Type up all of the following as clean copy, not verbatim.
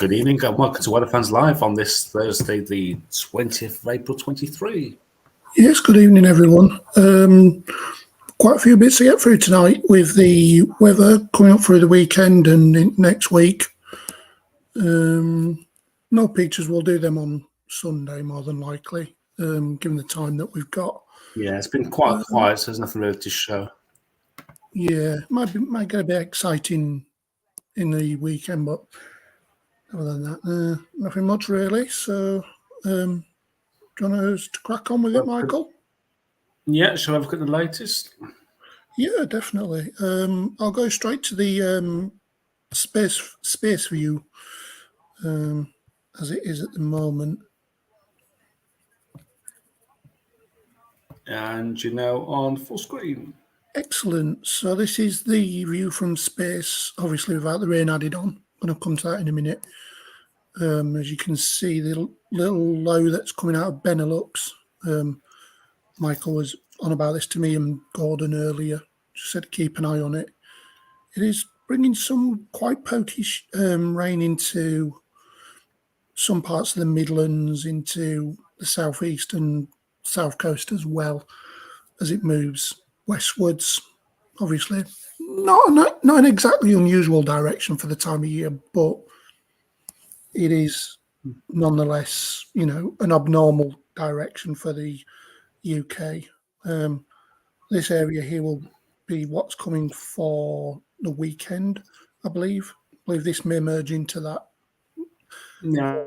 Good evening and welcome to Weather Fans Live on this Thursday, the 20th of April 23. Yes, good evening, everyone. Quite a few bits to get through tonight with the weather coming up through the weekend and next week. No pictures, we'll do them on Sunday more than likely, given the time that we've got. Yeah, it's been quite quiet, so there's nothing really to show. Yeah, might get a bit exciting in the weekend, but other than that, nothing much really. So, do you want us to crack on with it, Michael? Yeah, shall I have a look at the latest? Yeah, definitely. I'll go straight to the space view as it is at the moment. And on full screen. Excellent. So this is the view from space, obviously without the rain added on. I'm going to come to that in a minute. As you can see, the little low that's coming out of Benelux. Michael was on about this to me and Gordon earlier. Just said keep an eye on it. It is bringing some quite pokish rain into some parts of the Midlands, into the southeast and south coast as well as it moves westwards. Obviously, not an exactly unusual direction for the time of year, but it is nonetheless, an abnormal direction for the UK. This area here will be what's coming for the weekend, I believe. I believe this may merge into that. Yeah,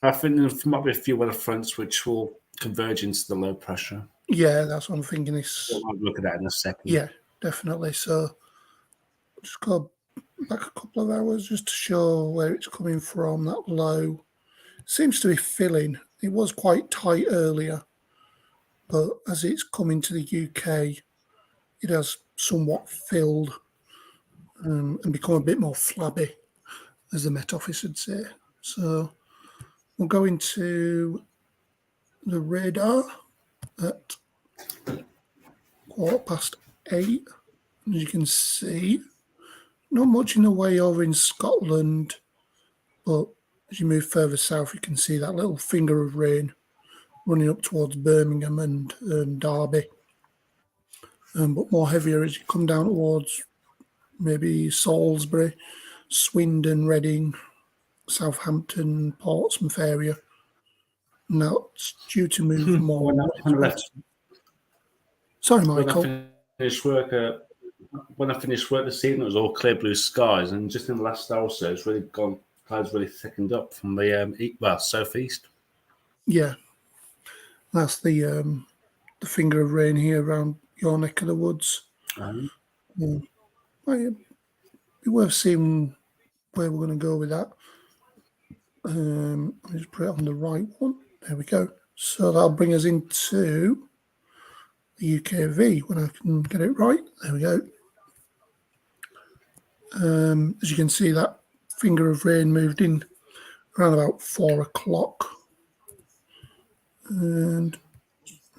I think there might be a few weather fronts which will converge into the low pressure. Yeah, that's what I'm thinking. We'll look at that in a second. Yeah, definitely. So just go back a couple of hours just to show where it's coming from. That low seems to be filling. It was quite tight earlier, but as it's coming to the UK, it has somewhat filled and become a bit more flabby, as the Met Office would say. So we'll go into the radar at 8:15. As you can see, not much in the way over in Scotland, but as you move further south, you can see that little finger of rain running up towards Birmingham and Derby. But more heavier as you come down towards maybe Salisbury, Swindon, Reading, Southampton, Portsmouth area. Now it's due to move more. Sorry, Michael. When I finished work this evening, it was all clear blue skies, and just in the last hour or so, it's really gone. Clouds really thickened up from the southeast. Yeah, that's the finger of rain here around your neck of the woods. Might be worth seeing where we're going to go with that. Let me just put it on the right one. There we go. So that'll bring us into the UKV when I can get it right. There we go. As you can see, that finger of rain moved in around about 4 o'clock and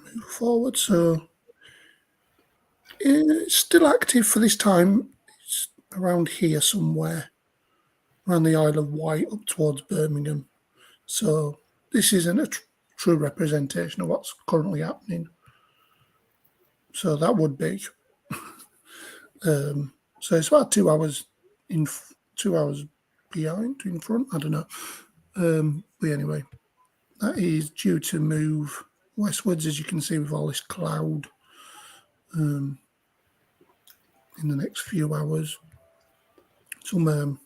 move forward. So it's still active for this time. It's around here somewhere, around the Isle of Wight up towards Birmingham. So this isn't a true representation of what's currently happening. So that would be. So it's about 2 hours 2 hours behind, in front. I don't know. But anyway, that is due to move westwards, as you can see, with all this cloud in the next few hours. Some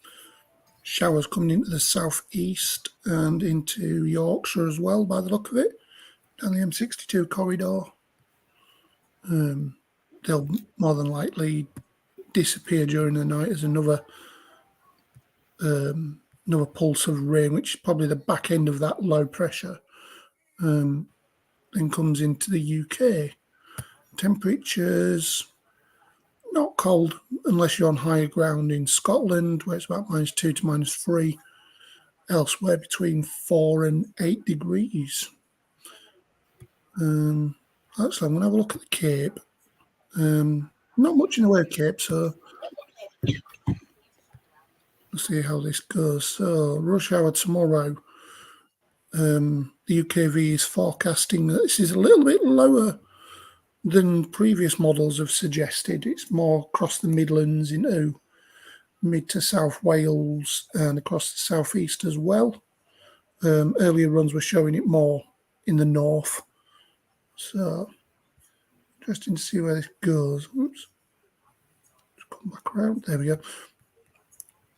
showers coming into the southeast and into Yorkshire as well, by the look of it, down the M62 corridor. They'll more than likely disappear during the night as another pulse of rain, which is probably the back end of that low pressure, then comes into the UK. Temperatures not cold unless you're on higher ground in Scotland, where it's about -2 to -3. Elsewhere between 4 and 8 degrees. Actually, I'm going to have a look at the Cape. Not much in the way of Cape, so let's see how this goes. So, rush hour tomorrow. The UKV is forecasting that this is a little bit lower than previous models have suggested. It's more across the Midlands into mid to South Wales and across the southeast as well. Earlier runs were showing it more in the north. So, interesting to see where this goes. Oops. Just come back around. There we go.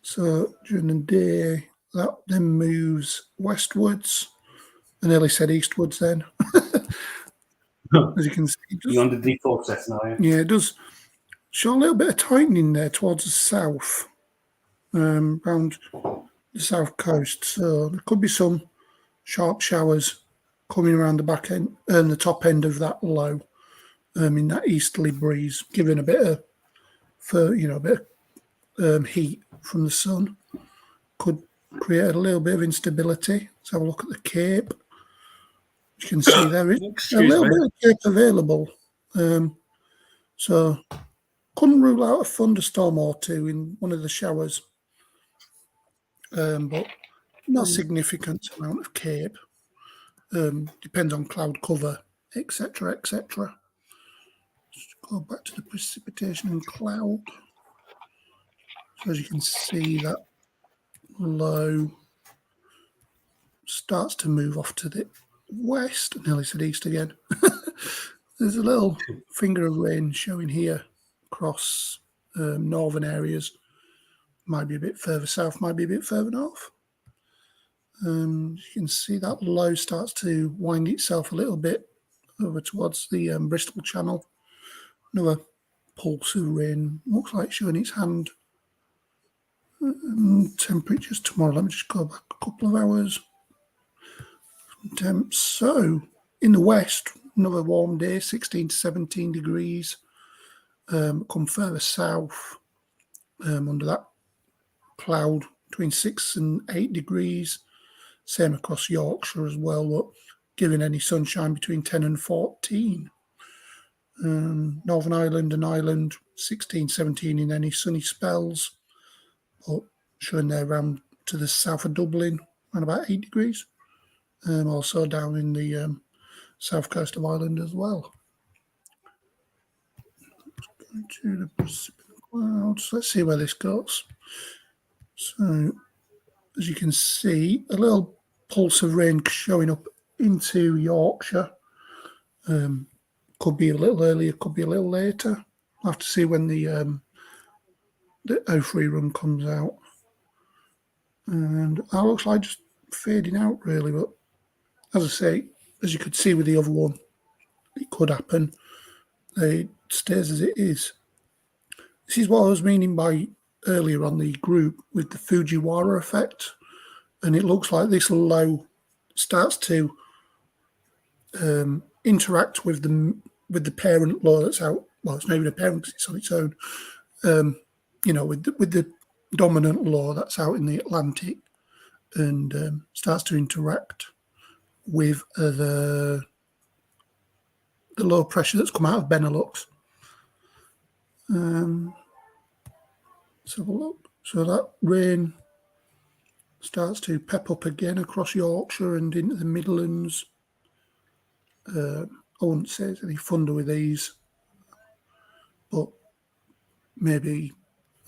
So, during the day, that then moves westwards. I nearly said eastwards then. As you can see, You're on the default setting, are you? yeah, it does show a little bit of tightening there towards the south, around the south coast. So there could be some sharp showers coming around the back end and the top end of that low, in that easterly breeze, giving a bit of, a bit of heat from the sun. Could create a little bit of instability. Let's have a look at the Cape. You can see there is a little bit of Cape available. So couldn't rule out a thunderstorm or two in one of the showers. But not significant amount of Cape. Depends on cloud cover, etc., etc. Let's go back to the precipitation and cloud. So as you can see, that low starts to move off to the west. I nearly said east again. There's a little finger of rain showing here across northern areas. Might be a bit further south, might be a bit further north. You can see that low starts to wind itself a little bit over towards the Bristol Channel. Another pulse of rain. Looks like showing its hand. Temperatures tomorrow. Let me just go back a couple of hours. Temps. So, in the west, another warm day, 16 to 17 degrees. Come further south, under that cloud, between 6 and 8 degrees. Same across Yorkshire as well, but giving any sunshine between 10 and 14. Northern Ireland and Ireland, 16, 17 in any sunny spells, but showing there around to the south of Dublin, around about 8 degrees. Also down in the south coast of Ireland as well. Let's go to the Pacific clouds. Let's see where this goes. So, as you can see, a little pulse of rain showing up into Yorkshire. Could be a little earlier, could be a little later. I'll have to see when the O3 run comes out. And that looks like just fading out, really. But as I say, as you could see with the other one, it could happen. It stays as it is. This is what I was meaning by earlier on the group with the Fujiwara effect. And it looks like this low starts to interact with the parent low that's out. Well, it's not even a parent because it's on its own. With the dominant low that's out in the Atlantic, and starts to interact with the low pressure that's come out of Benelux. Let's have a look. So that rain starts to pep up again across Yorkshire and into the Midlands. I wouldn't say there's any thunder with these, but maybe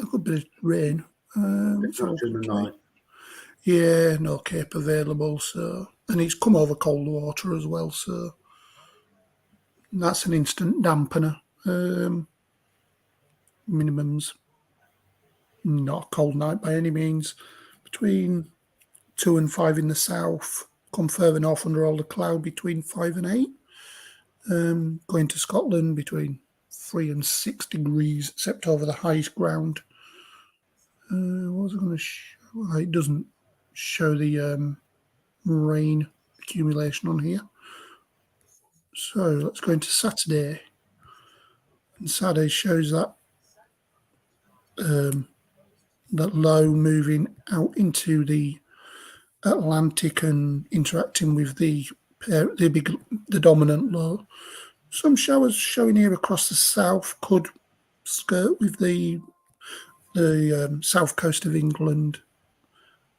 a good bit of rain. During the night. Yeah, no Cape available. So, and it's come over cold water as well. So that's an instant dampener. Minimums. Not a cold night by any means. Between 2 and 5 in the south. Come further north under all the cloud between 5 and 8. Going to Scotland between 3 and 6 degrees, except over the highest ground. What was I going to show? It doesn't show the rain accumulation on here. So let's go into Saturday. And Saturday shows that that low moving out into the Atlantic and interacting with the dominant low. Some showers showing here across the south could skirt with the south coast of England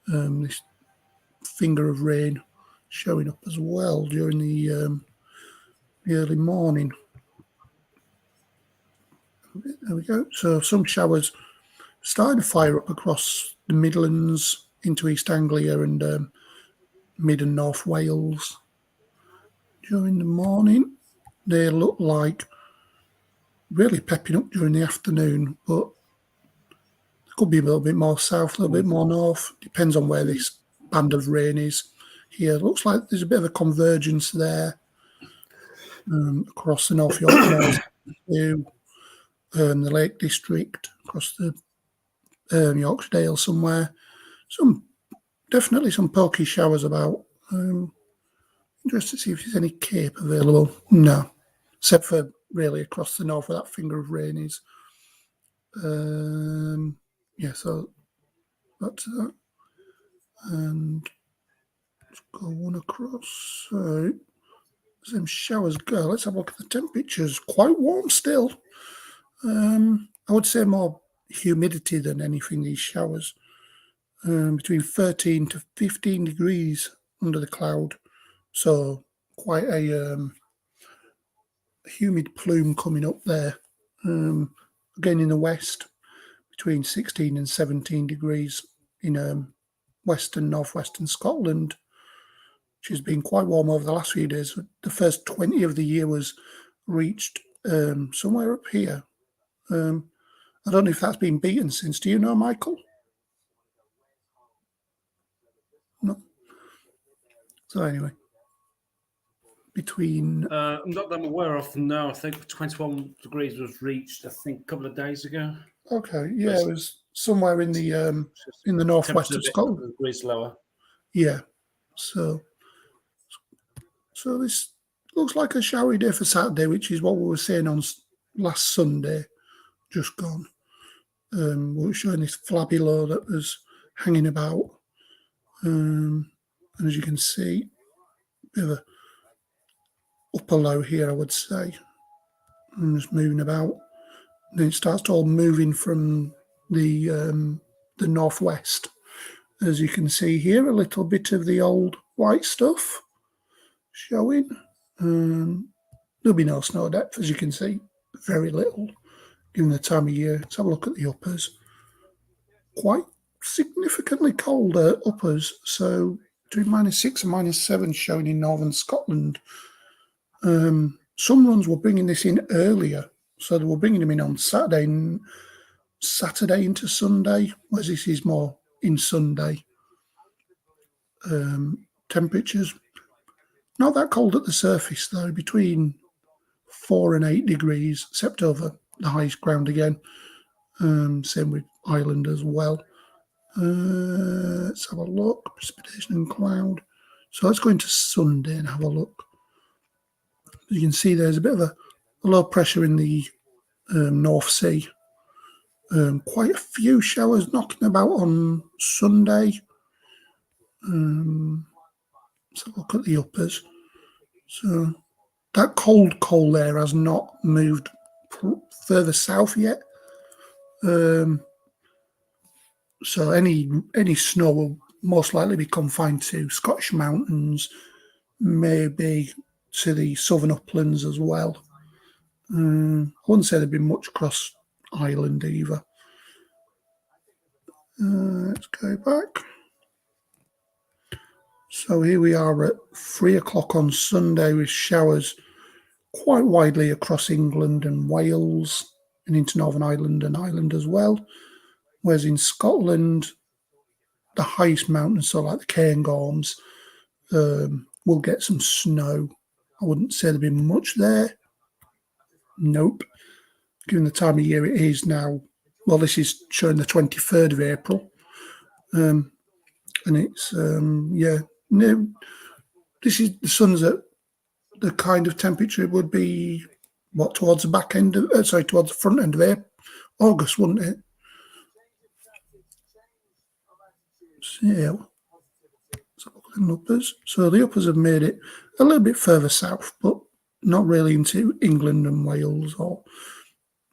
This finger of rain showing up as well during the early morning. There we go. So some showers starting to fire up across the Midlands into East Anglia and mid and North Wales during the morning. They look like really pepping up during the afternoon, but there could be a little bit more south, a little bit more north. Depends on where this band of rain is here. Looks like there's a bit of a convergence there across the North Yorkshire to the Lake District, across the Yorkshire Dale somewhere. Definitely some pokey showers about. Interested to see if there's any Cape available. No, except for really across the north where that finger of rain is. Yeah, so that's that. And let's go one across. So some showers go. Let's have a look at the temperatures. Quite warm still. I would say more humidity than anything, these showers. Between 13 to 15 degrees under the cloud. So quite a humid plume coming up there. Again in the west, between 16 and 17 degrees in western, northwestern Scotland, which has been quite warm over the last few days. The first 20 of the year was reached somewhere up here. I don't know if that's been beaten since. Do you know, Michael? No. So anyway, between not that I'm aware of. No, I think 21 degrees was reached. I think a couple of days ago. Okay, yeah, it was somewhere in the northwest of Scotland. Degrees lower. Yeah, so this looks like a showery day for Saturday, which is what we were saying on last Sunday, just gone. We were showing this flabby low that was hanging about, and as you can see, a bit of a upper low here, I would say, and just moving about. And then it starts to all moving from the northwest. As you can see here, a little bit of the old white stuff showing. There'll be no snow depth, as you can see, very little, given the time of year. Let's have a look at the uppers. Quite significantly colder uppers, so between -6 and -7 showing in northern Scotland. Some runs were bringing this in earlier, so they were bringing them in on Saturday into Sunday, whereas this is more in Sunday. Temperatures not that cold at the surface though, between 4 and 8 degrees, except over the highest ground again. Same with Ireland as well. Let's have a look. Precipitation and cloud. So let's go into Sunday and have a look. You can see there's a bit of a low pressure in the North Sea. Quite a few showers knocking about on Sunday. Let's have a look at the uppers. So that cold there has not moved further south yet. So any snow will most likely be confined to Scottish mountains, maybe to the southern uplands as well. I wouldn't say there'd be much across Ireland either. Let's go back. So here we are at 3 o'clock on Sunday with showers quite widely across England and Wales and into Northern Ireland and Ireland as well. Whereas in Scotland, the highest mountains, so like the Cairngorms, will get some snow. I wouldn't say there'd be much there. Nope. Given the time of year it is now, well, this is showing the 23rd of April. And it's, no, this is the sun's at the kind of temperature it would be, towards the back end of, towards the front end of August, wouldn't it? So the uppers have made it a little bit further south, but not really into England and Wales or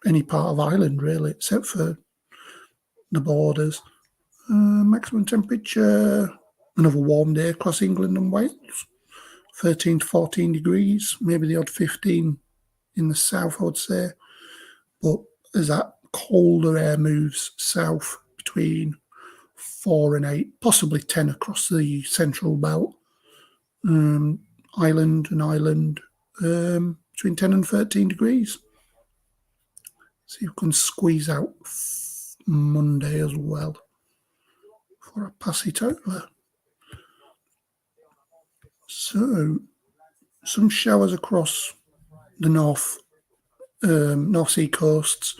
any part of Ireland, really, except for the borders. Maximum temperature, another warm day across England and Wales, 13 to 14 degrees, maybe the odd 15 in the south, I would say. But as that colder air moves south, between 4 and 8, possibly 10 across the central belt, island and island, between 10 and 13 degrees. See if we can squeeze out Monday as well before I pass it over. So, some showers across the North Sea coasts,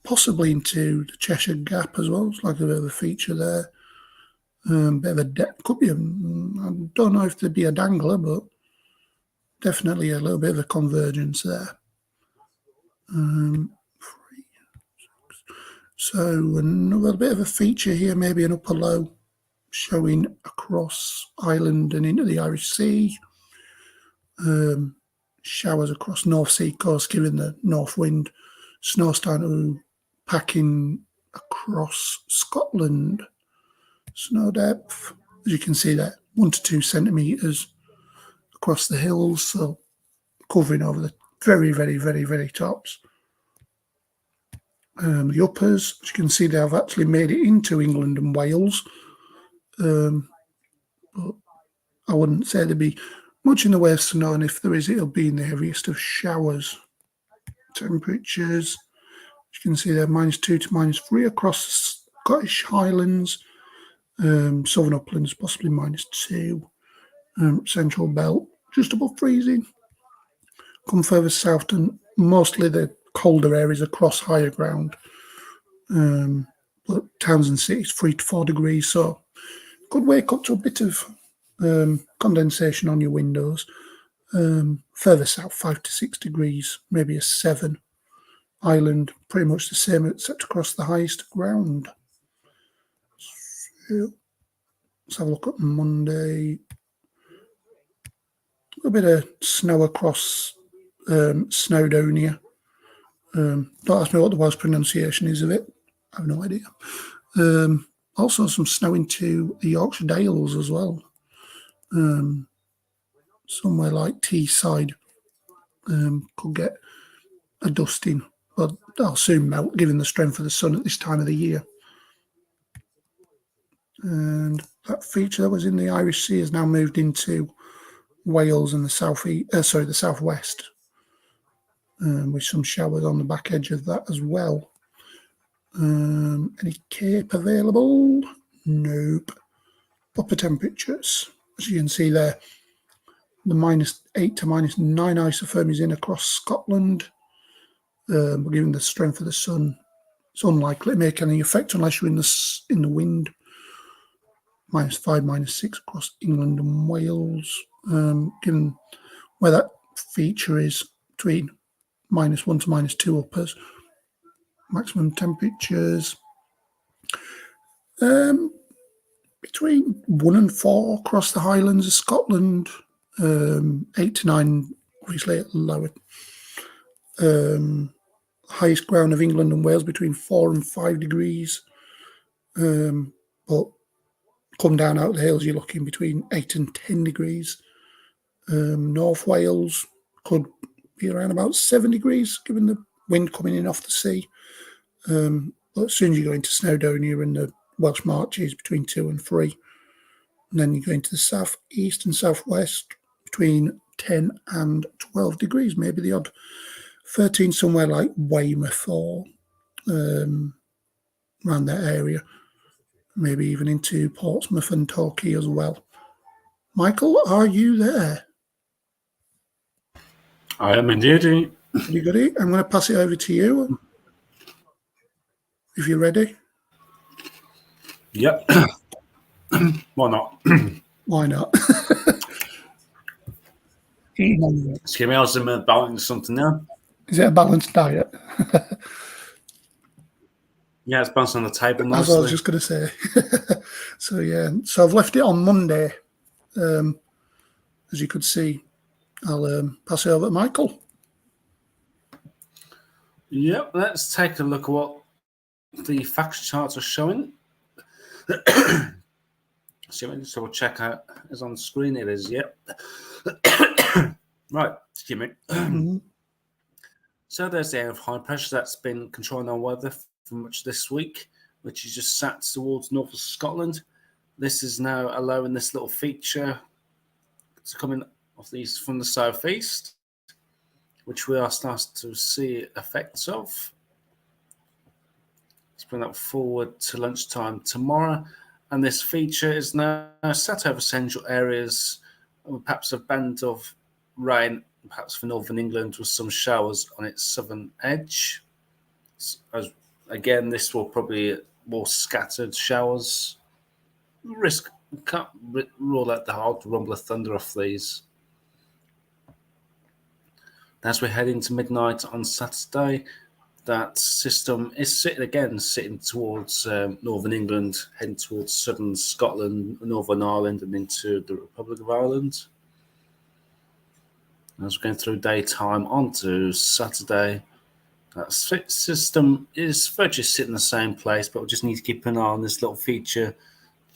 possibly into the Cheshire Gap as well. It's like a bit of a feature there. Bit of a could be. I don't know if there'd be a dangler, but definitely a little bit of a convergence there. So another bit of a feature here, maybe an upper low showing across Ireland and into the Irish Sea. Showers across North Sea coast, giving the north wind. Snow starting to pack in across Scotland. Snow depth, as you can see there, 1 to 2 centimetres across the hills, so covering over the very, very, very, very tops. The uppers, as you can see, they have actually made it into England and Wales. But I wouldn't say there'd be much in the way of snow, and if there is, it'll be in the heaviest of showers. Temperatures, as you can see there, -2 to -3 across the Scottish Highlands. Southern uplands, possibly -2. Central belt, just above freezing. Come further south, and mostly the colder areas across higher ground. But towns and cities, 3 to 4 degrees, so could wake up to a bit of condensation on your windows. Further south, 5 to 6 degrees, maybe a 7. Island, pretty much the same, except across the highest ground. So, let's have a look at Monday. A bit of snow across Snowdonia. Don't ask me what the Welsh pronunciation is of it. I have no idea. Also some snow into the Yorkshire Dales as well. Somewhere like Teesside could get a dusting, but that'll soon melt given the strength of the sun at this time of the year. And that feature that was in the Irish Sea has now moved into Wales and the southwest, with some showers on the back edge of that as well. Any Cape available? Nope. Upper temperatures, as you can see there, the -8 to -9 isotherm is in across Scotland. But given the strength of the sun, it's unlikely to make any effect unless you're in the wind. -5, -6 across England and Wales. Given where that feature is between -1 to -2 uppers. Maximum temperatures between 1 and 4 across the Highlands of Scotland. 8 to 9, obviously lower. Highest ground of England and Wales between 4 and 5 degrees. But come down out the hills, you're looking between 8 and 10 degrees. North Wales could be around about 7 degrees, given the wind coming in off the sea. But as soon as you go into Snowdonia and the Welsh Marches, between 2 and 3. And then you go into the south east and southwest, between 10 and 12 degrees, maybe the odd 13 somewhere like Weymouth or around that area. Maybe even into Portsmouth and Torquay as well. Michael, are you there? I am indeed. You got it? I'm going to pass it over to you. If you're ready. Yep. Why not? Why not? Excuse me, I was balancing something now. Is it a balanced diet? Yeah, it's bouncing on the table nicely. As I was just going to say. So, yeah. So I've left it on Monday. As you could see, I'll pass it over to Michael. Yep, let's take a look at what the fact charts are showing. So we'll check out. Is on screen. It is. Yep. Right. Excuse me. Mhm. So there's the area of high pressure that's been controlling our weather for much this week, which is just sat towards north of Scotland. This is now allowing this little feature to come in off these from the southeast, which we are starting to see effects of. Let's bring that forward to lunchtime tomorrow. And this feature is now set over central areas, with perhaps a band of rain, perhaps for northern England, with some showers on its southern edge. Again, this will probably more scattered showers. Can't rule out the hard rumble of thunder off these. As we head into midnight on Saturday, that system is sitting towards northern England, heading towards southern Scotland, Northern Ireland, and into the Republic of Ireland. As we're going through daytime onto Saturday, that system is virtually sitting in the same place, but we just need to keep an eye on this little feature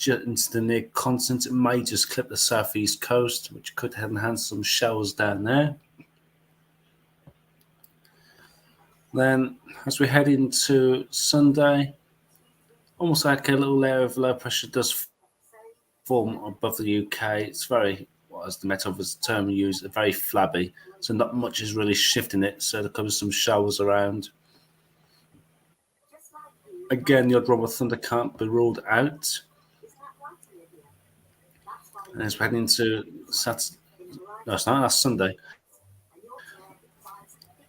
into the near continent. It may just clip the southeast coast, which could enhance some showers down there. Then, as we head into Sunday, almost like a little layer of low pressure does form above the UK. It's very, as the Met Office term used, very flabby. So not much is really shifting it. So there could be some showers around. Again, the odd rumble of thunder can't be ruled out. And as we head into Saturday, no, it's not. That's Sunday.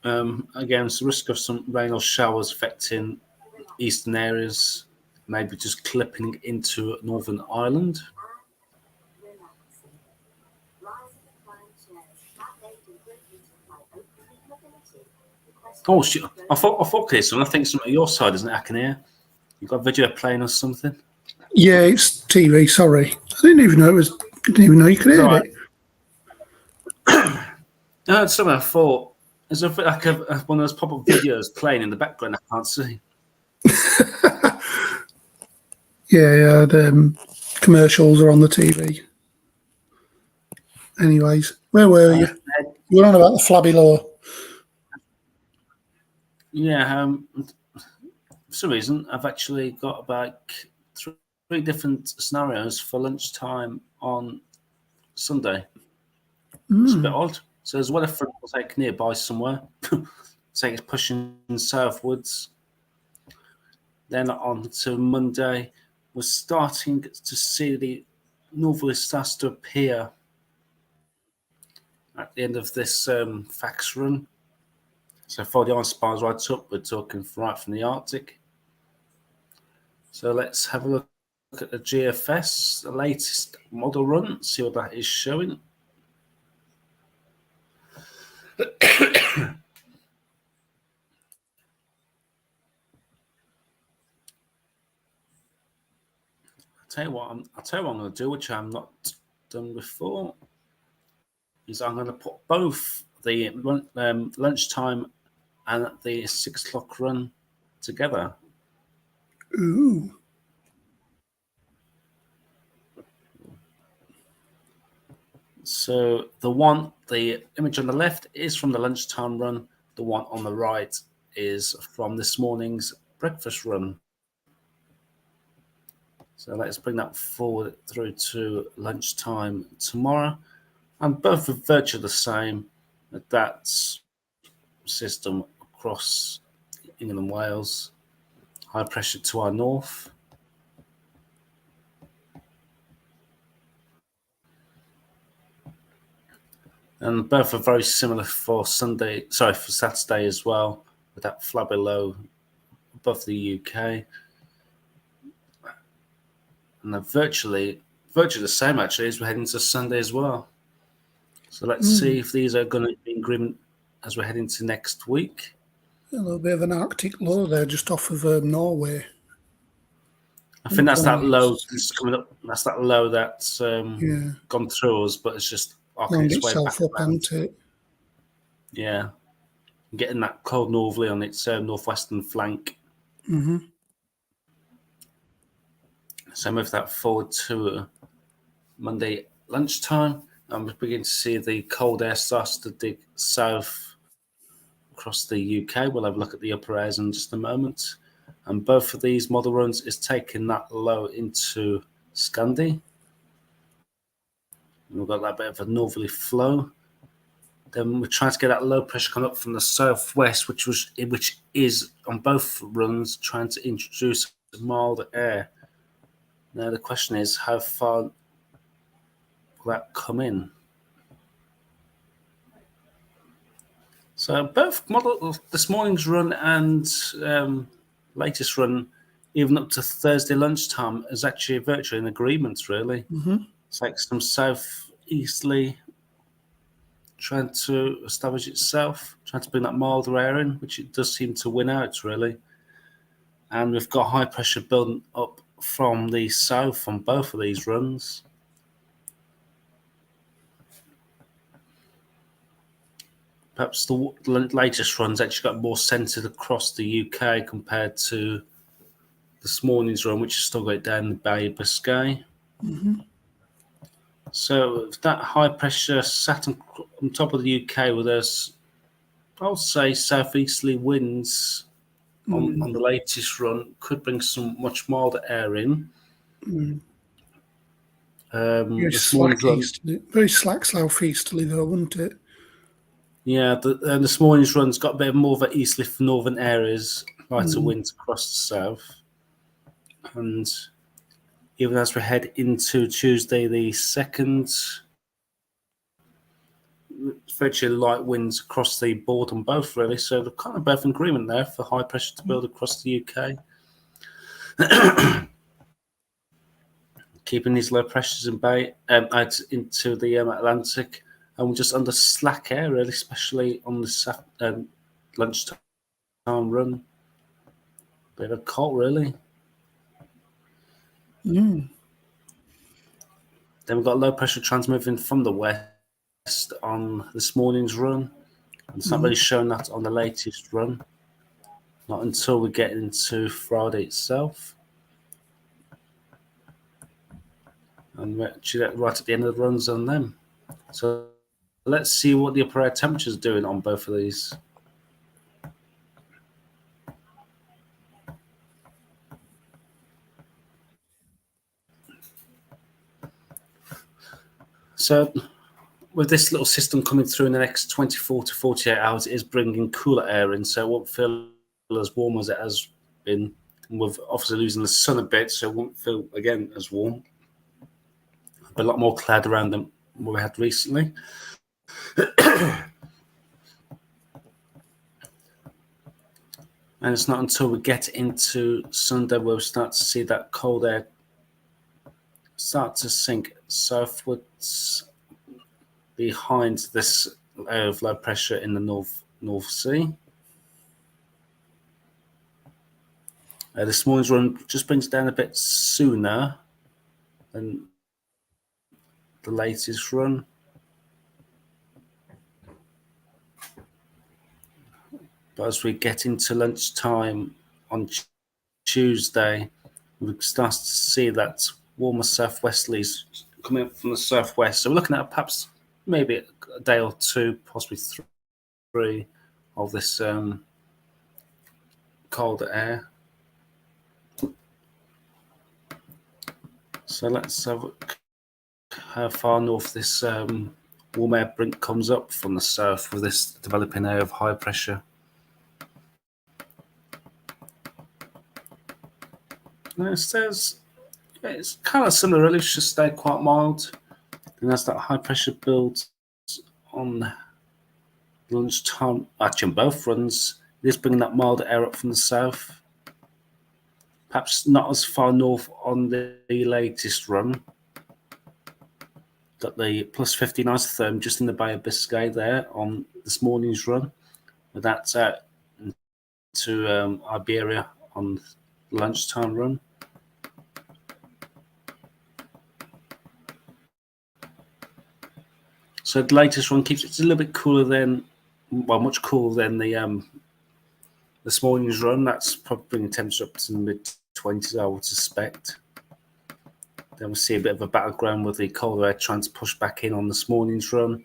Again, there's a risk of some rain or showers affecting eastern areas, maybe just clipping into Northern Ireland. Oh shit! I thought this one. I think something on your side, isn't it? I can hear. You got a video playing or something? Yeah, it's TV. Sorry, I didn't even know you could hear it. No, it's something I thought. There's like one of those pop-up videos playing in the background. I can't see. Yeah, commercials are on the TV. Anyways, where were you? You were on about the flabby law. Yeah, for some reason, I've actually got about three different scenarios for lunchtime on Sunday. It's a bit odd. So there's weather front like nearby somewhere. Say it's pushing southwards. Then on to Monday, we're starting to see the northerly stars to appear at the end of this fax run. So for the ice bars right up, we're talking right from the Arctic. So let's have a look at the GFS, the latest model run, see what that is showing. I'll tell you what I'm going to do, which I'm not done before, is I'm going to put both the lunchtime and the 6 o'clock run together. Ooh. So the image on the left is from the lunchtime run. The one on the right is from this morning's breakfast run. So let's bring that forward through to lunchtime tomorrow. And both are virtually the same. That system across England and Wales. High pressure to our north. And both are very similar for Saturday as well, with that flabby low above the UK. And they're virtually the same, actually, as we're heading to Sunday as well. So let's see if these are going to be in agreement as we're heading to next week. A little bit of an Arctic low there, just off of Norway. I think that's that low that's coming up. That's that low that's gone through us, but it's just arcing its way back around. Yeah, getting that cold northerly on its northwestern flank. Mm-hmm. So move that forward to Monday lunchtime, and we begin to see the cold air starts to dig south across the UK. We'll have a look at the upper airs in just a moment. And both of these model runs is taking that low into Scandi. We've got that bit of a northerly flow. Then we're trying to get that low pressure coming up from the southwest, which is on both runs trying to introduce mild air. Now the question is, how far will that come in? So both model this morning's run and latest run, even up to Thursday lunchtime, is actually virtually in agreement. Really, It's like some southeasterly trying to establish itself, trying to bring that milder air in, which it does seem to win out, really. And we've got high pressure building up from the south on both of these runs. Perhaps the latest run's actually got more centred across the UK compared to this morning's run, which is still going down the Bay of Biscay. So that high pressure sat on top of the UK with us, I'll say southeasterly winds on the latest run could bring some much milder air in. Very slack southeasterly though, wouldn't it? Yeah, this morning's run's got a bit more of an easterly for northern areas, lighter winds across the south. And even as we head into Tuesday the 2nd, virtually light winds across the board on both, really. So they're kind of both in agreement there for high pressure to build across the UK. Keeping these low pressures in bay out into the Atlantic, and we're just under slack air, really, especially on the lunchtime run. Bit of a cold, really. Then we've got low pressure transmoving from the west on this morning's run. And it's not really showing that on the latest run. Not until we get into Friday itself. And we're actually right at the end of the runs on them. So let's see what the upper air temperature is doing on both of these. So with this little system coming through in the next 24 to 48 hours, it is bringing cooler air in, so it won't feel as warm as it has been. And we're obviously losing the sun a bit, so it won't feel, again, as warm. But a lot more cloud around than what we had recently. And it's not until we get into Sunday where we start to see that cold air start to sink southwards behind this area of low pressure in the North Sea. This morning's run just brings it down a bit sooner than the latest run. But as we get into lunchtime on Tuesday, we start to see that warmer southwesterlies coming up from the southwest. So we're looking at perhaps maybe a day or two, possibly three of this colder air. So let's have a look how far north this warm air brink comes up from the south with this developing area of high pressure. And it says it's kind of similar, really. It should stay quite mild. And as that high pressure builds on lunchtime, actually on both runs, it is bringing that milder air up from the south. Perhaps not as far north on the latest run. Got the plus 50 isotherm just in the Bay of Biscay there on this morning's run. But that's out to Iberia on the lunchtime run. So the latest one keeps it's a little bit cooler than, well, much cooler than the this morning's run. That's probably bringing temperature up to the mid-20s, I would suspect. Then we'll see a bit of a battleground with the colder air trying to push back in on this morning's run.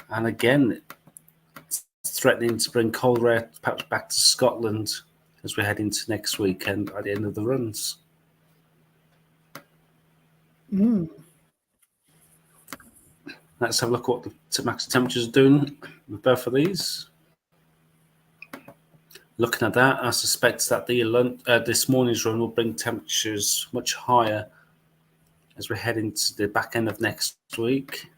And again, it's threatening to bring colder air perhaps back to Scotland as we head into next weekend at the end of the runs. Let's have a look at what the max temperatures are doing with both of these. Looking at that, I suspect that this morning's run will bring temperatures much higher as we head into the back end of next week.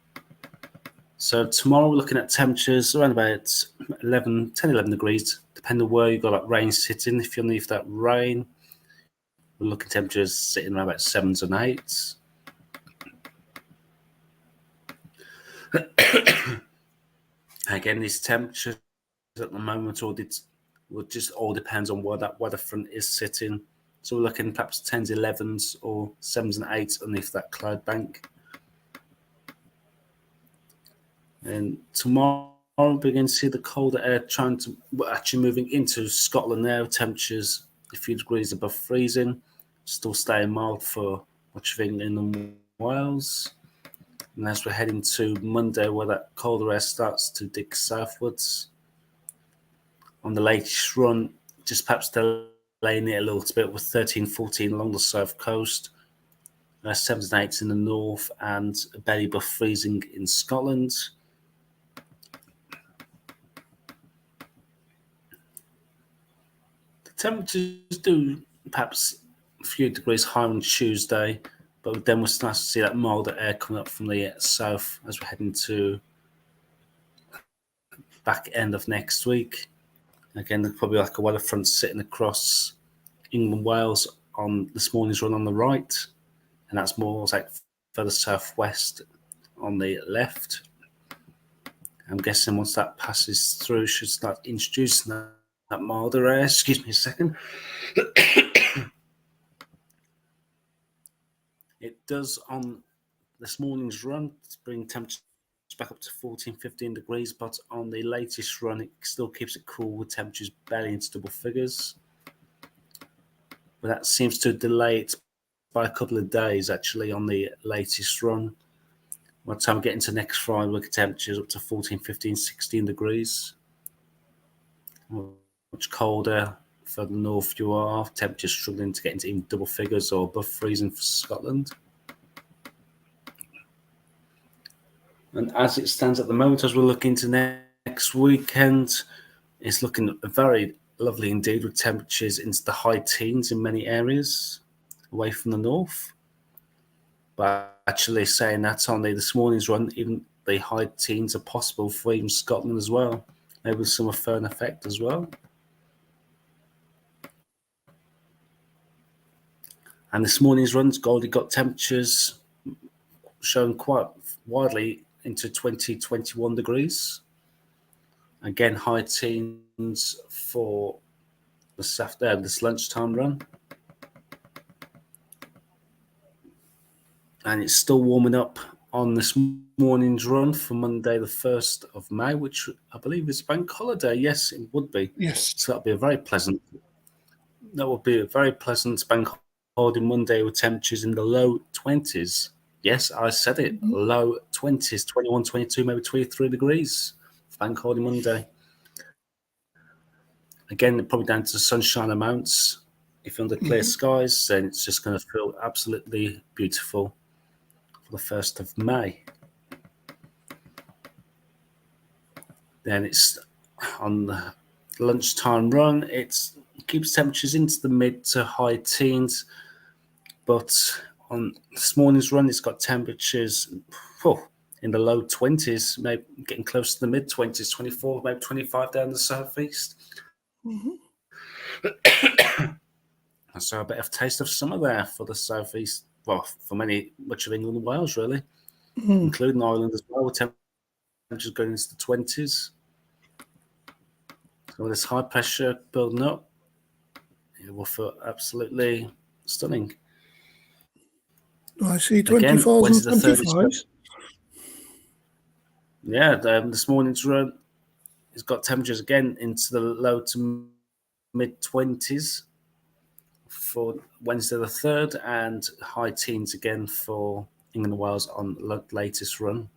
So tomorrow we're looking at temperatures around about 10, 11 degrees, depending on where you've got that rain sitting. If you're underneath that rain, we're looking at temperatures sitting around about 7s and 8s. Again, these temperatures at the moment just all depends on where that weather front is sitting. So we're looking perhaps 10s, 11s, or 7s and 8s underneath that cloud bank. And tomorrow we begin to see the colder air actually moving into Scotland now. Temperatures a few degrees above freezing, still staying mild for much of England and Wales. And as we're heading to Monday, where that colder air starts to dig southwards, on the latest run, just perhaps delaying it a little bit with 13, 14 along the south coast, 7s and 8s in the north, and barely above freezing in Scotland. The temperatures do perhaps a few degrees higher on Tuesday, but then we'll start to see that milder air coming up from the south as we're heading to back end of next week. Again, there's probably like a weather front sitting across England, Wales on this morning's run on the right, and that's more like further southwest on the left. I'm guessing once that passes through, should start introducing that milder air. Excuse me a second. It does on this morning's run to bring temperatures back up to 14, 15 degrees, but on the latest run, it still keeps it cool with temperatures barely into double figures. But that seems to delay it by a couple of days, actually, on the latest run. By the time we get into next Friday, we get temperatures up to 14, 15, 16 degrees. Much colder further north you are, temperatures struggling to get into even double figures or above freezing for Scotland. And as it stands at the moment, as we look into next weekend, it's looking very lovely indeed, with temperatures into the high teens in many areas away from the north. But actually saying that on this morning's run, even the high teens are possible for even Scotland as well. Maybe with some Fern effect as well. And this morning's run's already got temperatures showing quite widely into 20, 21 degrees. Again, high teens for this lunchtime run. And it's still warming up on this morning's run for Monday, the 1st of May, which I believe is a bank holiday. Yes, it would be. Yes. So that would be a very pleasant bank holiday Monday with temperatures in the low 20s. Yes, I said it. Mm-hmm. Low 20s, 21, 22, maybe 23 degrees for bank holiday Monday. Again, probably down to the sunshine amounts. If you're under clear skies, then it's just going to feel absolutely beautiful for the 1st of May. Then it's on the lunchtime run. It keeps temperatures into the mid to high teens, but on this morning's run, it's got temperatures in the low 20s, maybe getting close to the mid 20s, 24, maybe 25 down the southeast. Mm-hmm. So a bit of taste of summer there for the southeast, well, for much of England and Wales, really, including Ireland as well, with temperatures going into the 20s. So this high pressure building up, it will feel absolutely stunning. I see 24s and 25s. Yeah, this morning's run has got temperatures again into the low to mid 20s for Wednesday the 3rd, and high teens again for England and Wales on the latest run.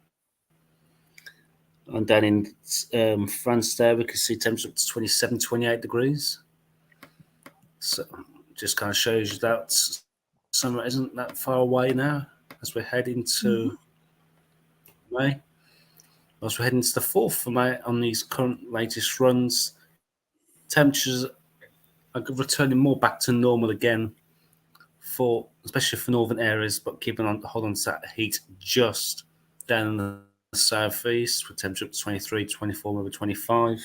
And then in France there, we can see temps up to 27, 28 degrees. So just kind of shows you that summer isn't that far away now as we're heading to May. As we're heading to the 4th of May on these current latest runs, temperatures are returning more back to normal again, especially for northern areas, but hold on to that heat just down in the southeast with temperature up to 23, 24, maybe 25.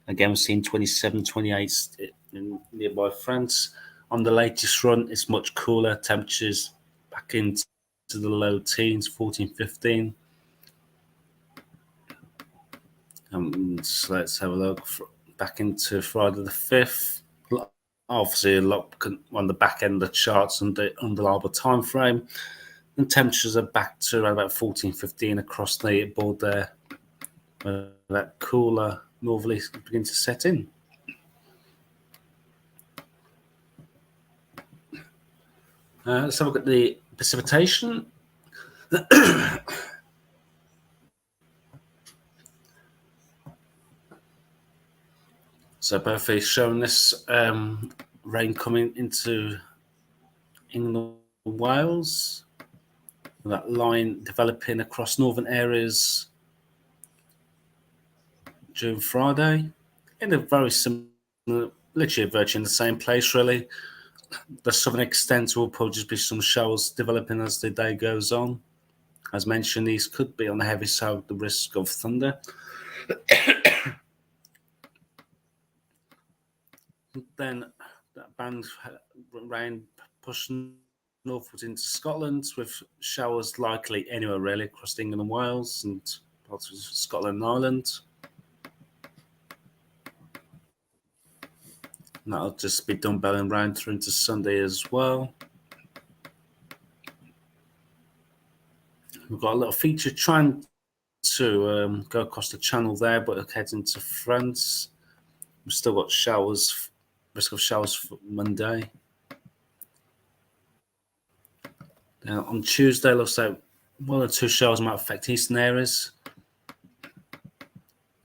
Again, we're seeing 27, 28 in nearby France. On the latest run, it's much cooler. Temperatures back into the low teens, 14, 15. So let's have a look back into Friday the 5th. Obviously, a lot on the back end of the charts and the unreliable time frame. And temperatures are back to around about 14, 15 across the board there. That cooler northerly begins to set in. Let's have a look at the precipitation. So both is showing this rain coming into England and Wales. That line developing across northern areas during Friday. In a very similar, literally virtually in the same place, really. The southern extent will probably just be some showers developing as the day goes on. As mentioned, these could be on the heavy side with the risk of thunder. Then that band rain pushing northwards into Scotland with showers likely anywhere really across England and Wales and parts of Scotland and Ireland. And that'll just be dumbbelling round through into Sunday as well. We've got a little feature trying to go across the channel there, but it heads into France. We've still got showers, risk of showers for Monday. Now, on Tuesday, looks like one or two showers might affect eastern areas.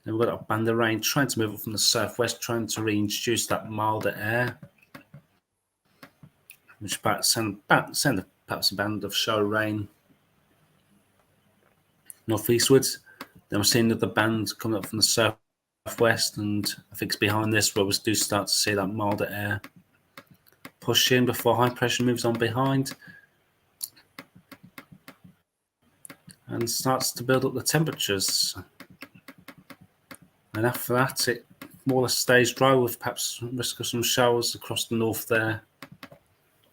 Then we've got a band of rain trying to move up from the southwest, trying to reintroduce that milder air, which send perhaps a band of shower rain northeastwards. Then we're seeing another band coming up from the southwest, and I think it's behind this where we do start to see that milder air push in before high pressure moves on behind and starts to build up the temperatures. And after that, it more or less stays dry with perhaps risk of some showers across the north there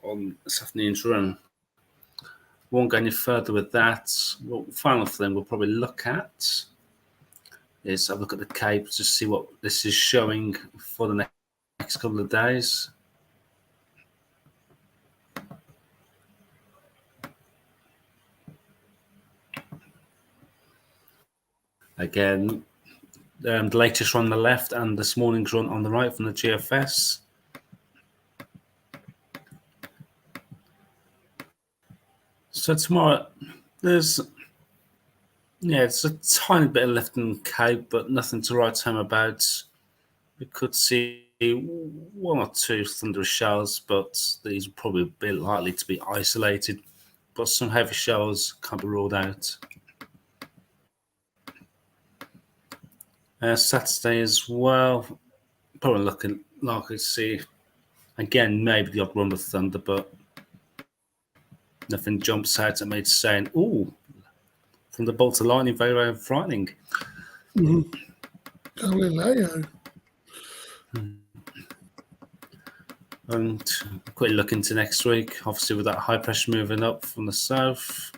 on this afternoon's run. Won't go any further with that. Well, final thing we'll probably look at is have a look at the Cape to see what this is showing for the next couple of days. Again, the latest run on the left and this morning's run on the right from the GFS. So tomorrow, it's a tiny bit of lift in Cape, but nothing to write home about. We could see one or two thunderous showers, but these will probably be likely to be isolated. But some heavy showers can't be ruled out. Saturday as well, probably looking likely to see again maybe the odd run with thunder, but nothing jumps out at me to saying, "Ooh, thunderbolts and lightning, very, very frightening." Galileo. And quickly look into next week, obviously with that high pressure moving up from the south,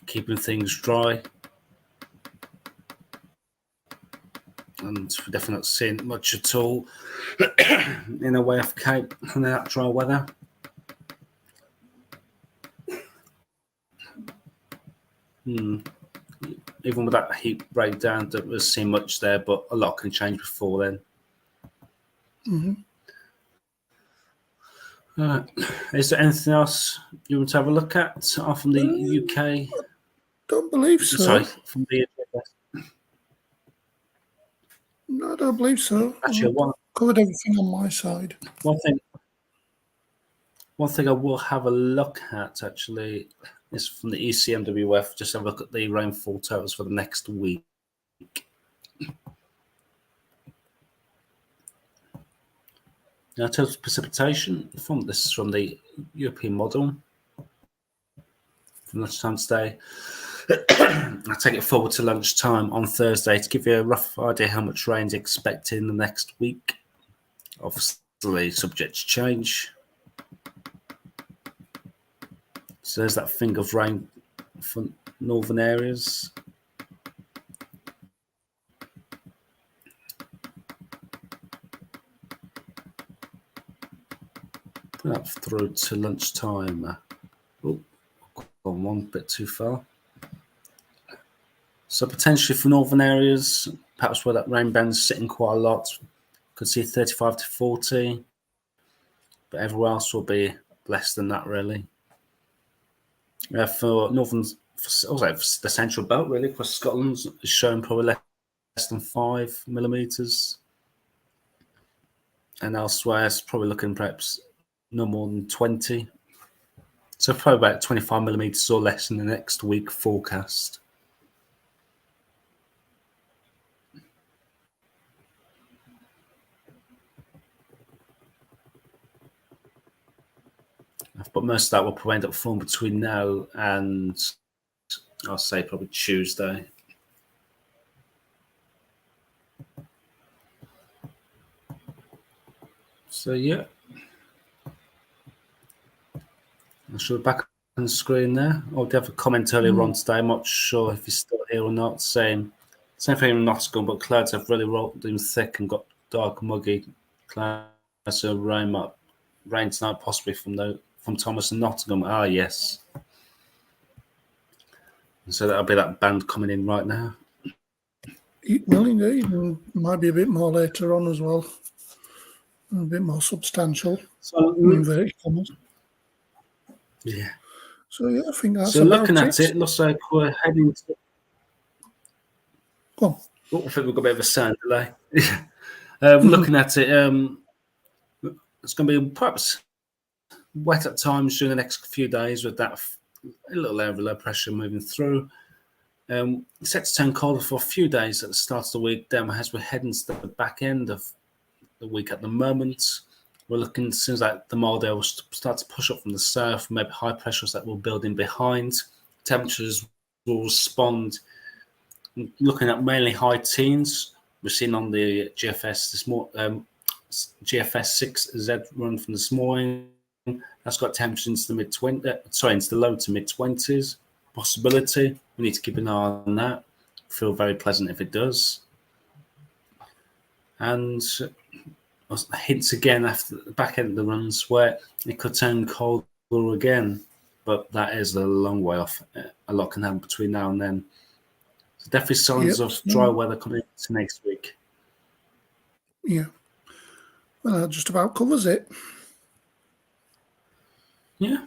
keeping things dry. And we're definitely not seeing much at all in the way of Cape and that dry weather. Even with that heat breakdown, don't see much there, but a lot can change before then. Is there anything else you want to have a look at from the UK? Don't believe so. Sorry, from the No, I don't believe so. actually Covered everything on my side. one thing I will have a look at actually is from the ECMWF. Just have a look at the rainfall totals for the next week. Now, total precipitation this is from the European model from lunchtime today. I'll take it forward to lunchtime on Thursday to give you a rough idea how much rain is expected in the next week. Obviously, subject to change. So there's that finger of rain for northern areas. Put that through to lunchtime. Oh, gone one bit too far. So potentially for northern areas, perhaps where that rain band's sitting quite a lot, could see 35 to 40, but everywhere else will be less than that really. For northern, also for the central belt really, across Scotland is showing probably less than 5 millimetres, and elsewhere it's probably looking perhaps no more than 20. So probably about 25 millimetres or less in the next week forecast. But most of that will probably end up falling between now and, I'll say, probably Tuesday. So, yeah. I'm sure back on the screen there. I did have a comment earlier on today. I'm not sure if he's still here or not, saying same thing in Nottingham, but clouds have really rolled in thick and got dark, muggy clouds. So rain tonight, possibly from Thomas and Nottingham. Ah, yes. So that'll be that band coming in right now. Well, indeed, and might be a bit more later on as well. A bit more substantial. So, inverted commas. Yeah. So yeah, I think that's so looking at it, looks like we're heading to. Go on. Oh, I think we've got a bit of a sound delay. Looking at it, it's going to be perhaps wet at times during the next few days with that a little area of low pressure moving through. Set to turn colder for a few days at the start of the week. Then as we're heading to the back end of the week at the moment, we're looking, it seems like the mild air will start to push up from the south, maybe high pressures that will build in behind. Temperatures will respond, looking at mainly high teens. We're seeing on the GFS GFS 6Z run from this morning. That's got temperatures into the low to mid 20s. Possibility. We need to keep an eye on that. Feel very pleasant if it does. And hints again after the back end of the runs where it could turn colder again, but that is a long way off. A lot can happen between now and then. So definitely signs of dry weather coming into next week. Yeah. Well, that just about covers it. Yeah.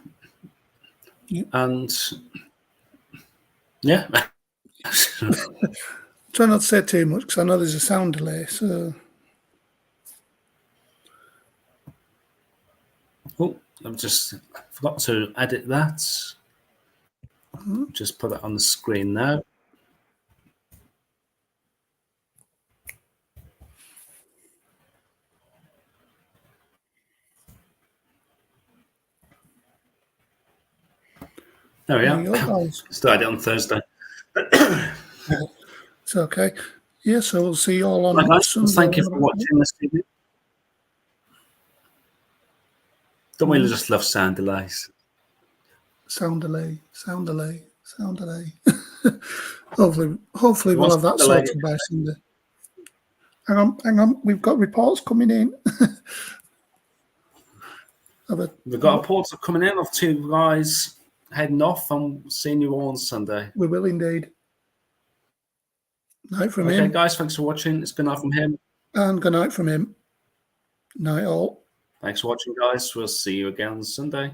And yeah. Try not to say too much because I know there's a sound delay. So. Oh, I've just forgot to edit that. Just put it on the screen now. There we are. Started it on Thursday. It's okay. Yeah, so we'll see you all on Sunday. Thank you for watching this evening. Don't we just love sound delays? Sound delay. Hopefully we'll have that sorted by Sunday. Hang on. We've got reports coming in. We've got reports coming in of two guys heading off. I'm seeing you all on Sunday. We will indeed. Night from him. Okay, guys, thanks for watching. It's good night from him. And good night from him. Night all. Thanks for watching, guys. We'll see you again on Sunday.